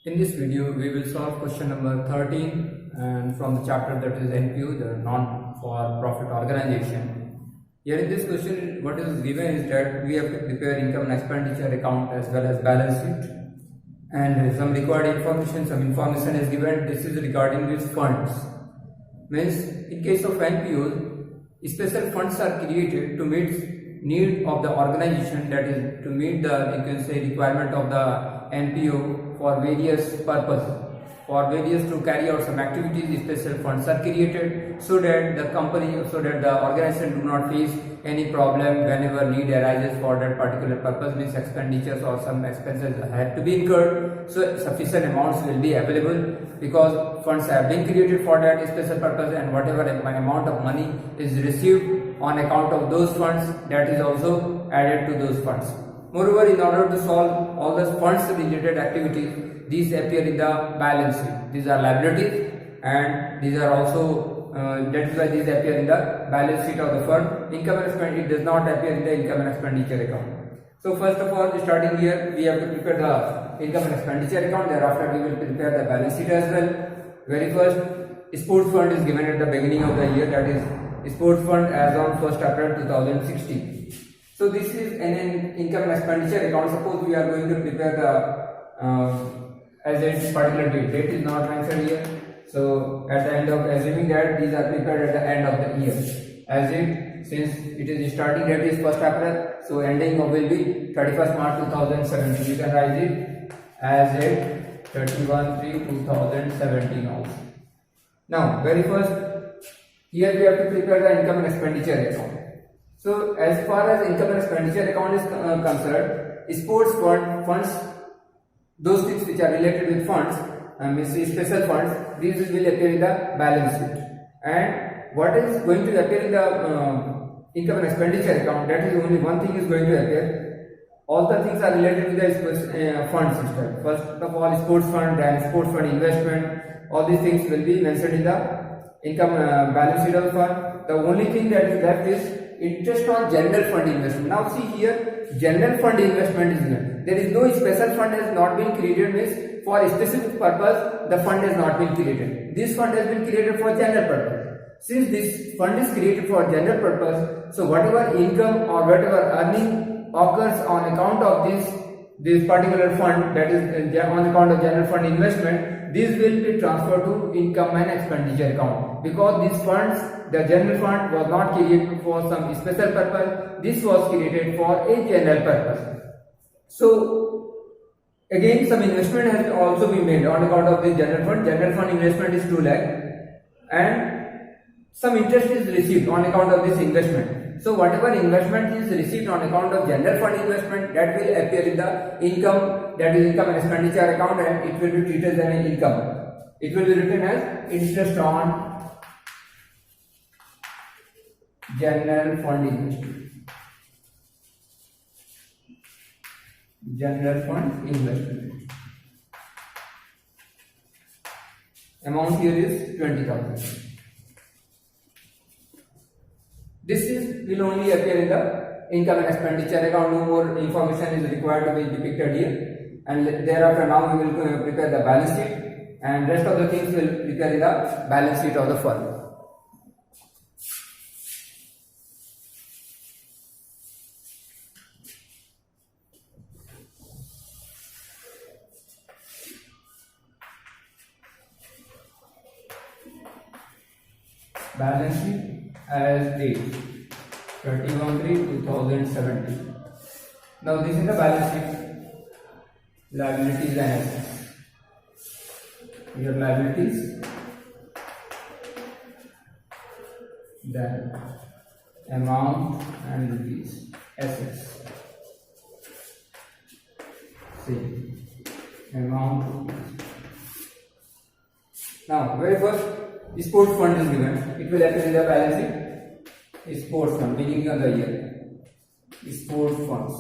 In this video, we will solve question number 13 and from the chapter that is NPO, the non-for-profit organization. Here in this question, what is given is that we have to prepare income and expenditure account as well as balance sheet, and some required information. Some information is given. This is regarding these funds. Means in case of NPOs, special funds are created to meet need of the organization, that is to meet the, you can say, requirement of the NPO for various purposes. For various to carry out some activities, special funds are created so that the company, so that the organization do not face any problem whenever need arises for that particular purpose. Means expenditures or some expenses have to be incurred, so sufficient amounts will be available because funds have been created for that special purpose, and whatever amount of money is received on account of those funds, that is also added to those funds. Moreover, in order to solve all the funds related activities, these appear in the balance sheet. These are liabilities, and these are also that is why these appear in the balance sheet of the firm. Income and expenditure does not appear in the income and expenditure account. So first of all, starting here, we have to prepare the income and expenditure account. Thereafter, we will prepare the balance sheet as well. Very first, sports fund is given at the beginning of the year, that is sports fund as on 1st April 2016. So this is an income and expenditure account. Suppose we are going to prepare the as a particular date is not mentioned here. So at the end of, assuming that these are prepared at the end of the year, as it, since it is starting date is 1st April, so ending will be 31st March 2017. You can write it as it 31/3/2017 also. Now very first, here we have to prepare the income and expenditure account. So as far as income and expenditure account is concerned, sports funds, those things which are related with funds, special funds, these will appear in the balance sheet. And what is going to appear in the income and expenditure account, that is only one thing is going to appear. All the things are related to the fund system. First of all, sports fund, then sports fund investment. All these things will be mentioned in the income balance sheet of the fund. The only thing that is left is interest on general fund investment. Now see here, general fund investment is given. There is no special fund has not been created, means for a specific purpose the fund has not been created. This fund has been created for general purpose. Since this fund is created for general purpose, so whatever income or whatever earning occurs on account of this particular fund, that is on account of general fund investment, this will be transferred to income and expenditure account, because these funds, the general fund was not created for some special purpose. This was created for a general purpose. So again, some investment has also been made on account of this general fund. General fund investment is 2 lakh, and some interest is received on account of this investment. So whatever investment is received on account of general fund investment, that will appear in the income, that is income and expenditure account, and it will be treated as an income. It will be written as interest on general fund investment. General fund investment. Amount here is 20,000. This will only appear in the income and expenditure account. No more information is required to be depicted here. And thereafter, now we will prepare the balance sheet, and rest of the things will prepare in the balance sheet of the firm. Balance sheet as date 31/3/2017. Now this is the balance sheet. Liabilities and assets. Your liabilities, then amount and rupees. Assets, same amount, rupees. Now very first, sports fund is given. It will appear in the balance sheet. Sports fund, beginning of the year. Sports funds.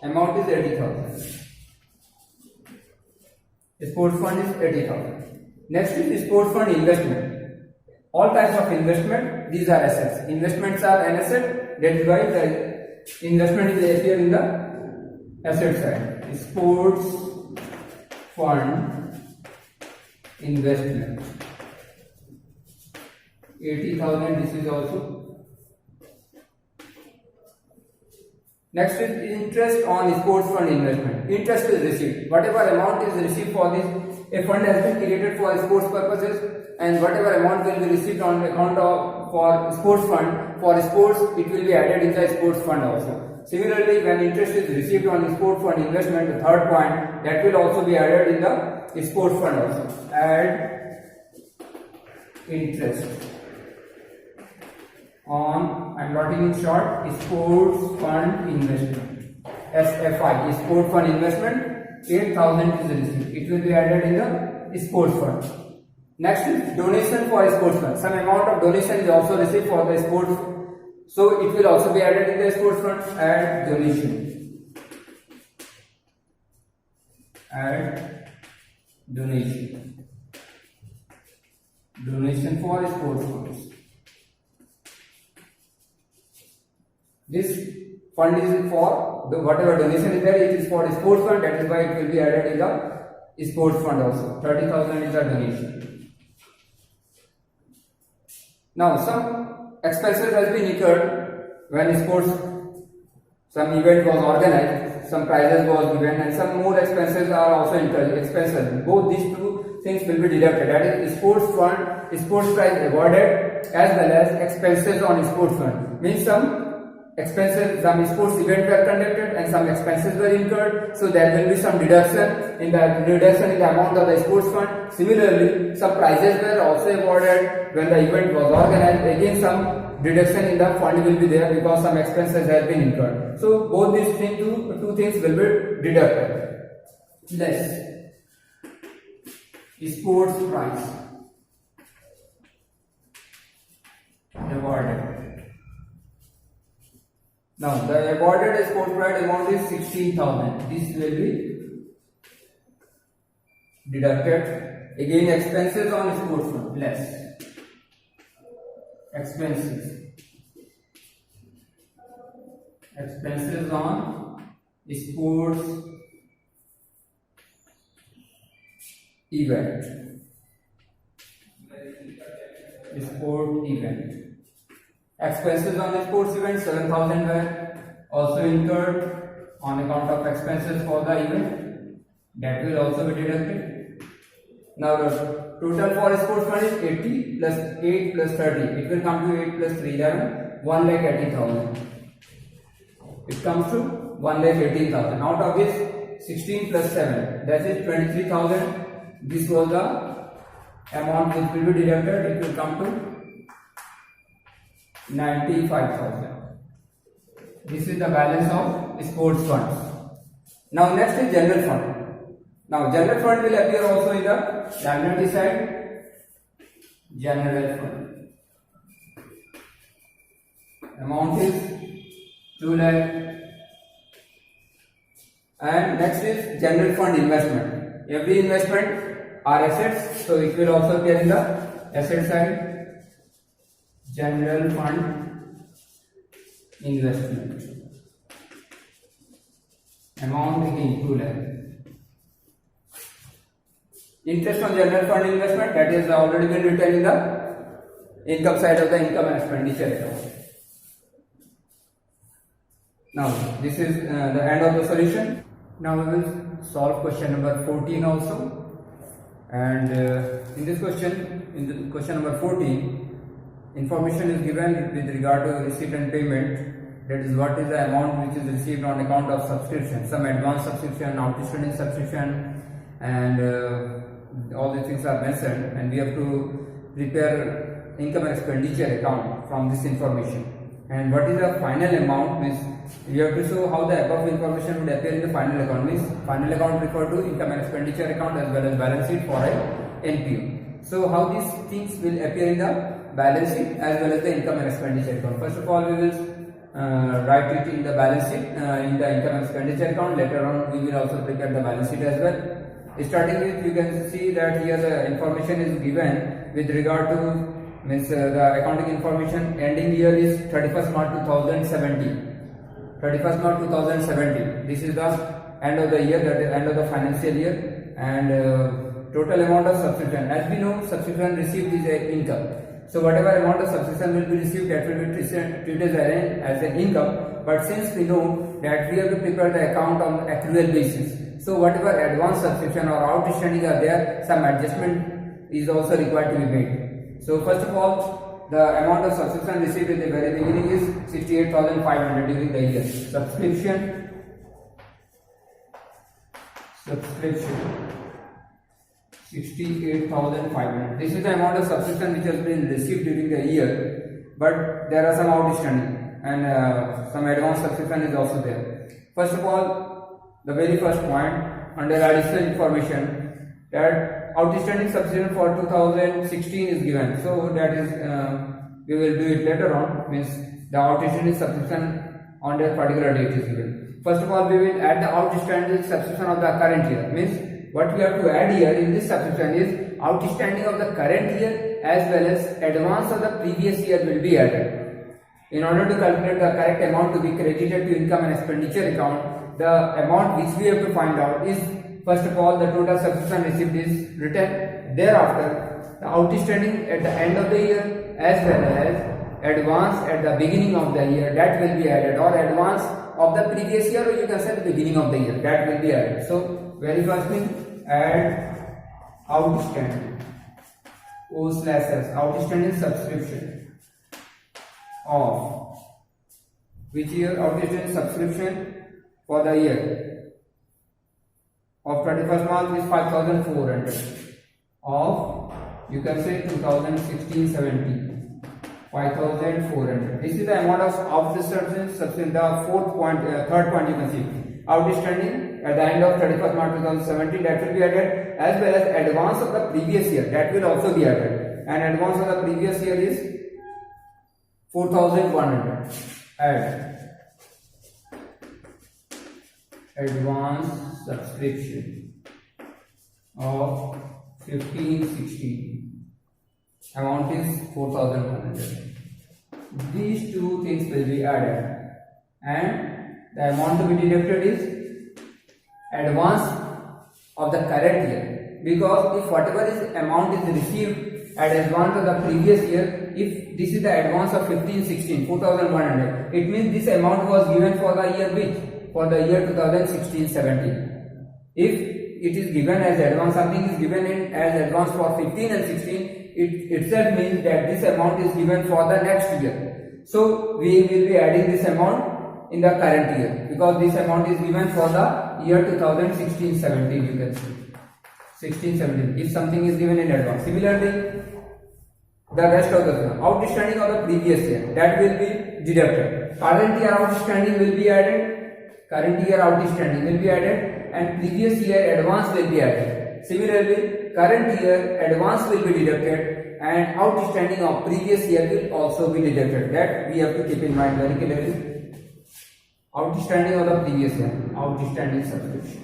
Amount is 80,000. Sports fund is 80,000. Next is sports fund investment. All types of investment, these are assets. Investments are an asset. That is why the investment is appear in the asset side. Sports fund investment 80,000. This is also. Next is interest on sports fund investment. Interest is received. Whatever amount is received for this, a fund has been created for sports purposes, and whatever amount will be received on account of for sports fund for sports, it will be added in the sports fund also. Similarly, when interest is received on sports fund investment, the third point, that will also be added in the sports fund also. Add interest on, I am writing in short, sports fund investment, SFI, sport fund investment, 8,000 is received. It will be added in the sports fund. Next is donation for sports fund. Some amount of donation is also received for the sports, so it will also be added in the sports fund. Add donation. Add donation. Donation for sports funds. This fund is for the whatever donation is there, it is for the sports fund, that is why it will be added in the sports fund also. 30,000 is the donation. Now some expenses has been incurred when sports, some event was organized, some prizes was given, and some more expenses are also incurred. Expenses, both these two things will be deducted. That is sports fund, sports prize awarded, as well as expenses on sports fund. Means some expenses, some sports event were conducted and some expenses were incurred, so there will be some deduction in the amount of the sports fund. Similarly, some prizes were also awarded when the event was organized. Again, some deduction in the fund will be there because some expenses have been incurred. So both these two things will be deducted. Less sports prize awarded. Now the awarded sports prize amount is 16,000. This will be deducted. Again, expenses on sports fund, less expenses on sports event, expenses on sports event 7,000 were also incurred on account of expenses for the event, that will also be deducted. Now the total for sports fund is 80 plus 8 plus 30. It will come to 8 plus 3, 11, 1,80,000. It comes to 1,18,000. Out of this, 16 plus 7, that is 23,000. This was the amount which will be deducted. It will come to 95,000. This is the balance of sports funds. Now next is general fund. Now general fund will appear also in the liability side. General fund. Amount is 2 lakh. And next is general fund investment. Every investment are assets, so it will also appear in the asset side. General fund investment. Amount again 2 lakh. Interest on general fund investment, that is already been written in the income side of the income and expenditure account. Now this is the end of the solution. Now we will solve question number 14 also. And in this question, in the question number 14, information is given with regard to receipt and payment. That is, what is the amount which is received on account of subscription, some advance subscription, outstanding subscription, and all these things are mentioned, and we have to prepare income and expenditure account from this information. And what is the final amount, means we have to show how the above information would appear in the final account. Means final account refer to income and expenditure account as well as balance sheet for a NPU. So how these things will appear in the balance sheet as well as the income and expenditure account. First of all, we will write it in the balance sheet, in the income and expenditure account. Later on we will also prepare the balance sheet as well. Starting with, you can see that here the information is given with regard to, means the accounting information. Ending year is 31st March 2070. 31st March 2070. This is the end of the year, that is end of the financial year. and total amount of subscription. As we know, subscription received is a income. So whatever amount of subscription will be received, that will be treated as an income. But since we know that we have to prepare the account on accrual basis, so whatever advance subscription or outstanding are there, some adjustment is also required to be made. So first of all, the amount of subscription received at the very beginning is 68,500 during the year. Subscription 68,500. This is the amount of subscription which has been received during the year, but there are some outstanding and some advance subscription is also there. First of all, the very first point under additional information, that outstanding subscription for 2016 is given. So that is we will do it later on. Means the outstanding subscription on that particular date is given. First of all, we will add the outstanding subscription of the current year. Means what we have to add here in this subscription is outstanding of the current year as well as advance of the previous year will be added. In order to calculate the correct amount to be credited to income and expenditure account, the amount which we have to find out is, first of all, the total subscription received is written. Thereafter, the outstanding at the end of the year as well as advance at the beginning of the year, that will be added, or advance of the previous year, or you can say the beginning of the year, that will be added. So very first thing, add outstanding O/S, outstanding subscription of which year? Outstanding subscription for the year of 31st March is 5,400 of, you can say, 2016-17. 5,400. This is the amount of the subscription. The fourth point, third point you can see. Outstanding at the end of 31st March 2017, that will be added, as well as advance of the previous year, that will also be added. And advance of the previous year is 4,100. Add advance subscription of 15-16. Amount is 4,100. These two things will be added, and the amount to be deducted is advance of the current year, because if whatever is amount is received at advance of the previous year, if this is the advance of 15-16, 4,100, it means this amount was given for the year which? For the year 2016-17. If it is given as advance, something is given as advance for 15 and 16, it itself means that this amount is given for the next year. So we will be adding this amount in the current year, because this amount is given for the year 2016-17, you can see 16-17 if something is given in advance. Similarly, the rest of the outstanding of the previous year, that will be deducted. Current year outstanding will be added, current year outstanding will be added, and previous year advance will be added. Similarly, current year advance will be deducted and outstanding of previous year will also be deducted. That we have to keep in mind very clearly. Outstanding of the previous year, outstanding subscription.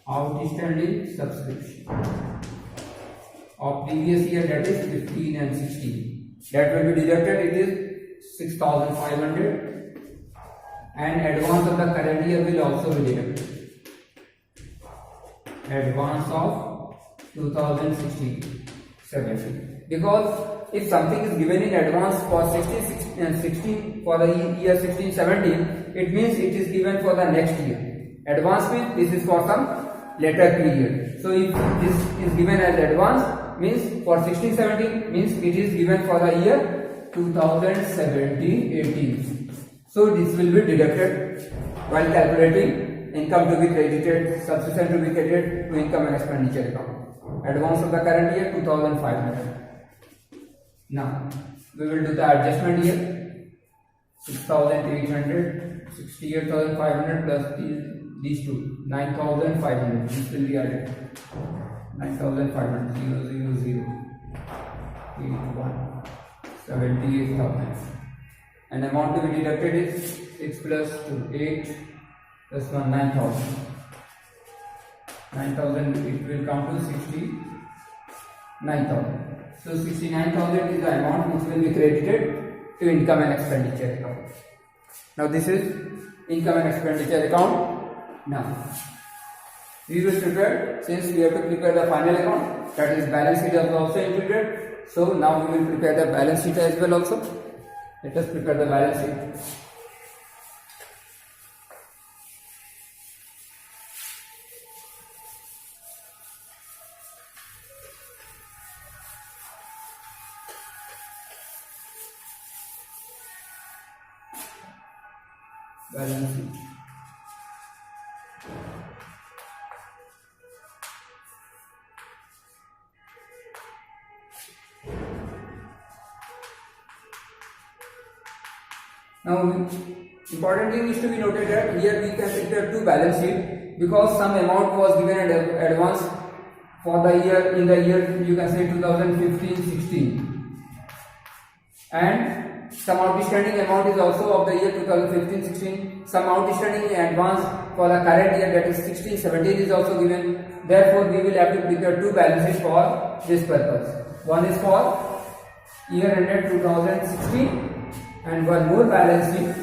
Outstanding subscription of previous year, that is 15 and 16. That will be deducted, it is 6,500, and advance of the current year will also be deducted. Advance of 2016-17, because if something is given in advance for 16 for the year 16-17, it means it is given for the next year. Advance means this is for some later period. So if this is given as advance, means for 16-17 means it is given for the year 2017-18. So this will be deducted while calculating income to be credited, subscription to be credited to income and expenditure account. Advance of the current year 2,500. Now we will do the adjustment here. 6,800, 68,500 plus these two, 9,500. This will be added. 9,500, 0, 0, 0, 81, 78,000. And amount to be deducted is 6 plus 2, 8 plus 1, 9,000. 9,000, it will come to 69,000. So 69,000 is the amount which will be credited to income and expenditure account. Now this is income and expenditure account. Now we will prepare, since we have to prepare the final account, that is balance sheet is also included. So now we will prepare the balance sheet as well also. Let us prepare the balance sheet. Balance sheet. Now, important thing is to be noted that here we can prepare two balance sheet because some amount was given in advance for the year, in the year you can say 2015-16, and some outstanding amount is also of the year 2015-16. Some outstanding in advance for the current year, that is 16-17, is also given. Therefore, we will have to prepare two balance sheets for this purpose. One is for year ended 2016 and one more balance sheet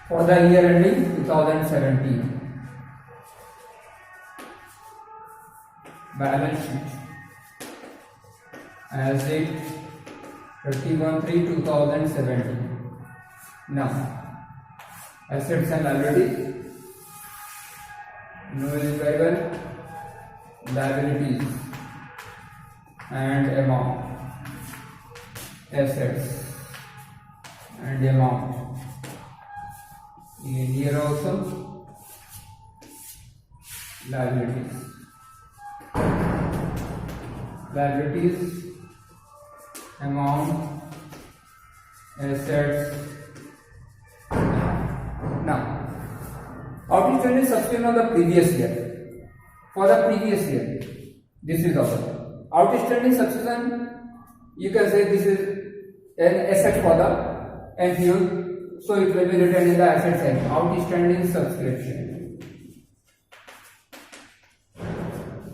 for the year ending 2017. Balance sheet as it 31/3/2017. Now, assets and liabilities. Know it very well. Liabilities and amount. Assets and amount. In here also liabilities. Liabilities, amount, assets. Now, outstanding subscription of the previous year. For the previous year, this is our outstanding subscription. You can say this is an asset for the NPU, so it will be written in the asset side. Outstanding subscription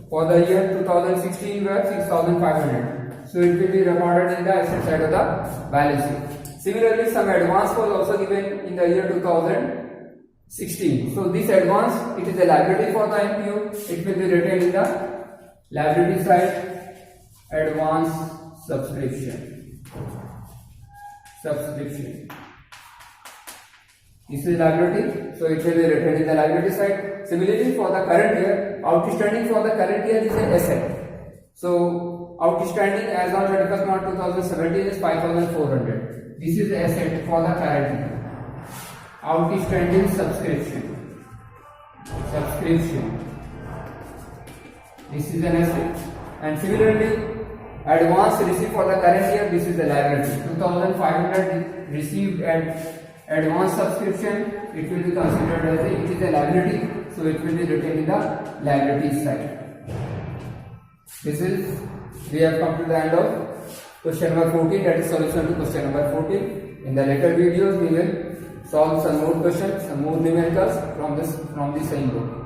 for the year 2016 were 6,500. So it will be recorded in the asset side of the balance sheet. Similarly, some advance was also given in the year 2016. So this advance, it is a liability for the NPU. It will be written in the liability side. Advance subscription. This is liability, so it will be written in the liability side. Similarly, for the current year, outstanding for the current year is an asset. So outstanding as on 31st March 2017 is 5,400. This is the asset for the current year. Outstanding subscription. This is an asset. And similarly, advance received for the current year, this is the liability. 2,500 received at advance subscription, it will be considered as it is a liability, so it will be written in the liability side. We have come to the end of question number 14, that is solution to question number 14. In the later videos, we will solve some more questions, some more numericals from the same book.